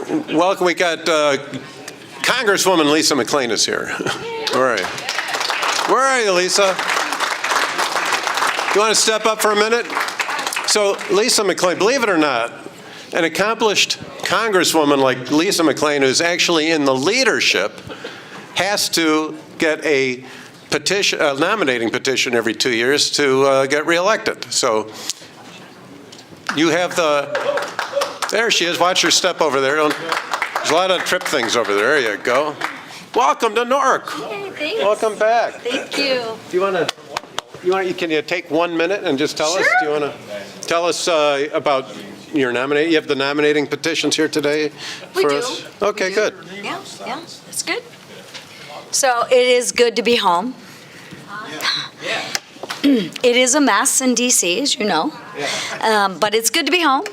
welcome. We got Congresswoman Lisa McClain is here. Where are you? Where are you, Lisa? You want to step up for a minute? So Lisa McClain, believe it or not, an accomplished Congresswoman like Lisa McClain, who's actually in the leadership, has to get a petition, a nominating petition every 2 years to get reelected. So you have there she is. Watch her step over there. There's a lot of trip things over there. There you go. Welcome to NORC. Hey, thanks. Welcome back. Thank you. Do you want to, can you take 1 minute and just tell us? Do you want to tell us about your nominate? You have the nominating petitions here today for us? Okay, good. Yeah, that's good. So it is good to be home. It is a mess in D.C., as you know, but it's good to be home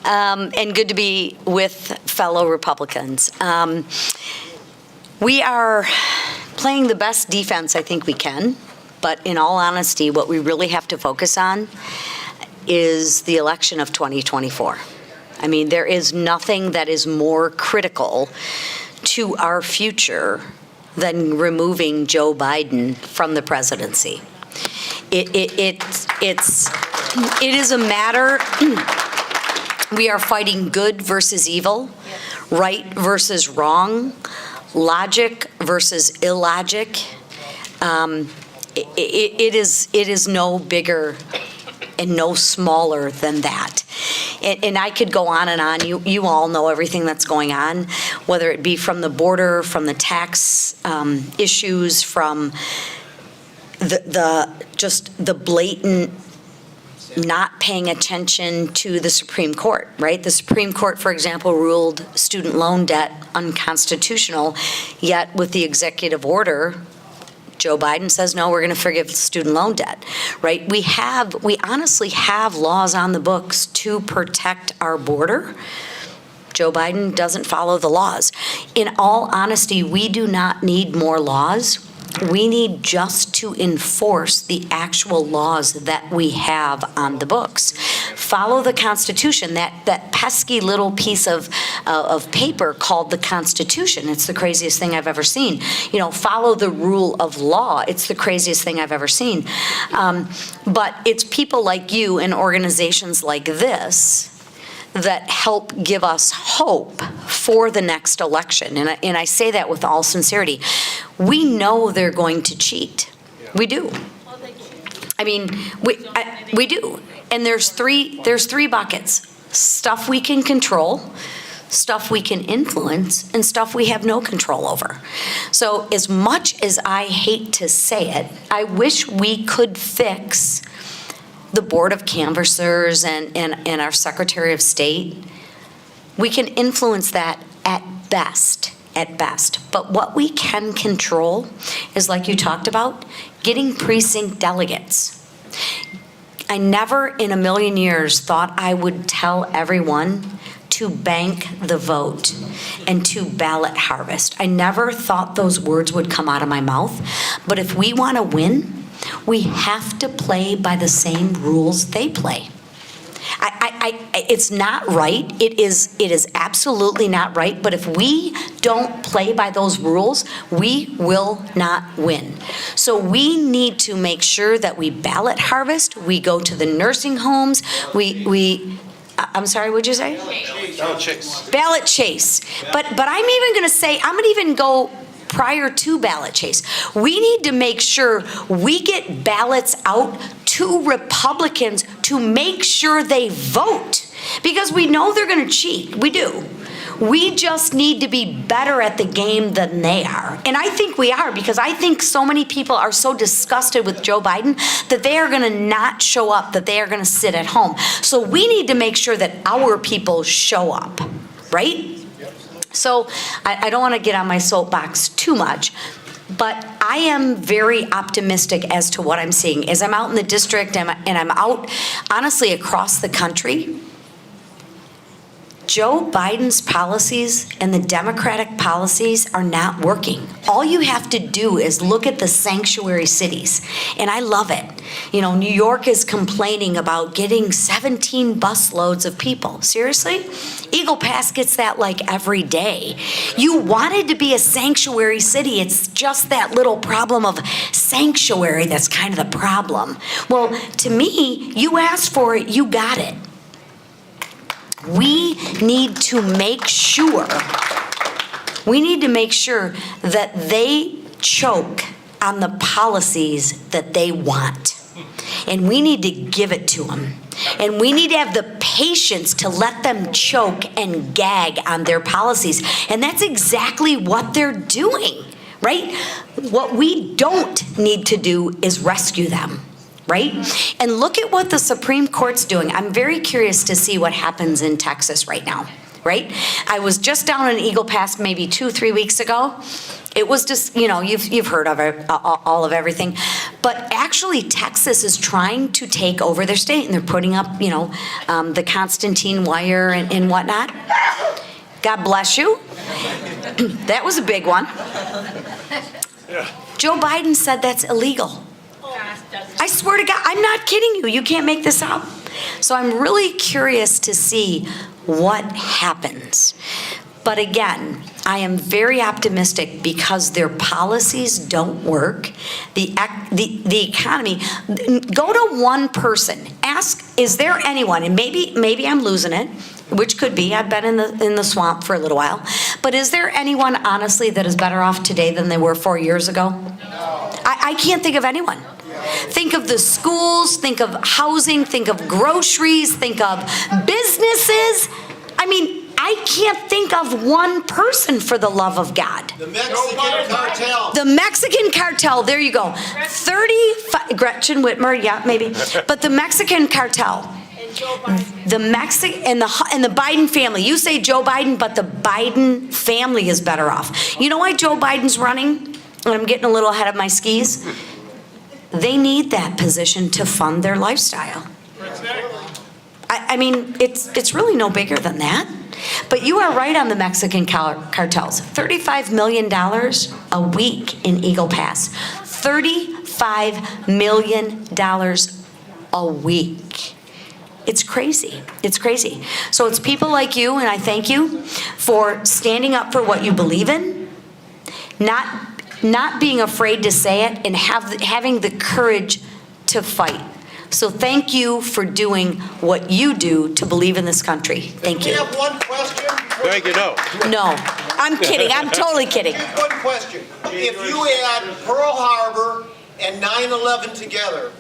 and good to be with fellow Republicans. We are playing the best defense I think we can, but in all honesty, what we really have to focus on is the election of 2024. I mean, there is nothing that is more critical to our future than removing Joe Biden from the presidency. It is a matter, we are fighting good versus evil, right versus wrong, logic versus illogic. It is no bigger and no smaller than that. And I could go on and on. You all know everything that's going on, whether it be from the border, from the tax issues, from the blatant not paying attention to the Supreme Court, right? The Supreme Court, for example, ruled student loan debt unconstitutional, yet with the executive order, Joe Biden says, no, we're going to forgive student loan debt, right? We honestly have laws on the books to protect our border. Joe Biden doesn't follow the laws. In all honesty, we do not need more laws. We need just to enforce the actual laws that we have on the books. Follow the Constitution, that pesky little piece of paper called the Constitution. It's the craziest thing I've ever seen. You know, follow the rule of law. It's the craziest thing I've ever seen. But it's people like you and organizations like this that help give us hope for the next election. And I say that with all sincerity. We know they're going to cheat. We do. I mean, we do. And there's three buckets. Stuff we can control, stuff we can influence, and stuff we have no control over. So as much as I hate to say it, I wish we could fix the Board of Canvassers and our Secretary of State. We can influence that at best. But what we can control is, like you talked about, getting precinct delegates. I never in a million years thought I would tell everyone to bank the vote and to ballot harvest. I never thought those words would come out of my mouth. But if we want to win, we have to play by the same rules they play. It's not right. It is absolutely not right. But if we don't play by those rules, we will not win. So we need to make sure that we ballot harvest. We go to the nursing homes. I'm sorry, what'd you say? Ballot chase. Ballot chase. But I'm even going to say, I'm going to even go prior to ballot chase. We need to make sure we get ballots out to Republicans to make sure they vote, because we know they're going to cheat. We do. We just need to be better at the game than they are. And I think we are, because I think so many people are so disgusted with Joe Biden that they are going to not show up, that they are going to sit at home. So we need to make sure that our people show up, right? So I don't want to get on my soapbox too much, but I am very optimistic as to what I'm seeing. As I'm out in the district and I'm out, honestly, across the country, Joe Biden's policies and the Democratic policies are not working. All you have to do is look at the sanctuary cities, and I love it. You know, New York is complaining about getting 17 bus loads of people. Seriously? Eagle Pass gets that like every day. You wanted to be a sanctuary city. It's just that little problem of sanctuary that's kind of the problem. Well, to me, you asked for it, you got it. We need to make sure that they choke on the policies that they want. And we need to give it to them. And we need to have the patience to let them choke and gag on their policies. And that's exactly what they're doing, right? What we don't need to do is rescue them. Right? And look at what the Supreme Court's doing. I'm very curious to see what happens in Texas right now, right? I was just down in Eagle Pass maybe 2-3 weeks ago. It was just, you know, you've heard of it, all of everything. But actually, Texas is trying to take over their state, and they're putting up, you know, the Constantine wire and whatnot. God bless you. That was a big one. Joe Biden said that's illegal. I swear to God, I'm not kidding you. You can't make this up. So I'm really curious to see what happens. But again, I am very optimistic because their policies don't work. The economy, go to one person, ask, is there anyone, and maybe I'm losing it, which could be, I've been in the swamp for a little while, but is there anyone honestly that is better off today than they were 4 years ago? I can't think of anyone. Think of the schools, think of housing, think of groceries, think of businesses. I mean, I can't think of one person, for the love of God. The Mexican cartel. The Mexican cartel, there you go. 35, Gretchen Whitmer, yeah, maybe. But the Mexican cartel. And Joe Biden. And the Biden family. You say Joe Biden, but the Biden family is better off. You know why Joe Biden's running? And I'm getting a little ahead of my skis. They need that position to fund their lifestyle. I mean, it's really no bigger than that. But you are right on the Mexican cartels. $35 million a week in Eagle Pass. $35 million a week. It's crazy. It's crazy. So it's people like you, and I thank you for standing up for what you believe in, not being afraid to say it, and having the courage to fight. So thank you for doing what you do to believe in this country. Thank you. We have one question. Thank you, no. No, I'm kidding. I'm totally kidding. Just one question. If you add Pearl Harbor and 9/11 together,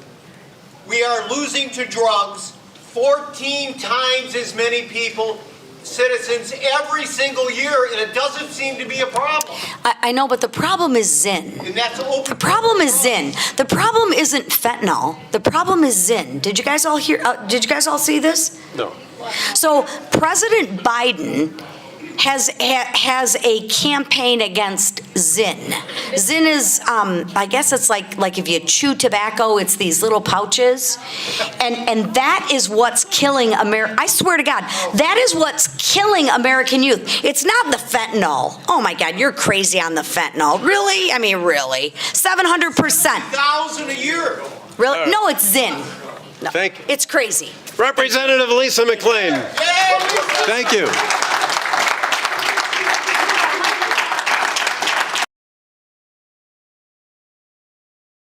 we are losing to drugs 14 times as many people, citizens, every single year, and it doesn't seem to be a problem. I know, but the problem is Zin. And that's open. The problem is Zin. The problem isn't fentanyl. The problem is Zin. Did you guys all hear? Did you guys all see this? No. So President Biden has a campaign against Zin. Zin is, I guess it's like if you chew tobacco, it's these little pouches. And that is what's killing America. I swear to God, that is what's killing American youth. It's not the fentanyl. Oh my God, you're crazy on the fentanyl. Really? I mean, really? 700%. 1,000 a year. Really? No, it's Zin. No, Thank you. it's crazy. Representative Lisa McClain. Thank you.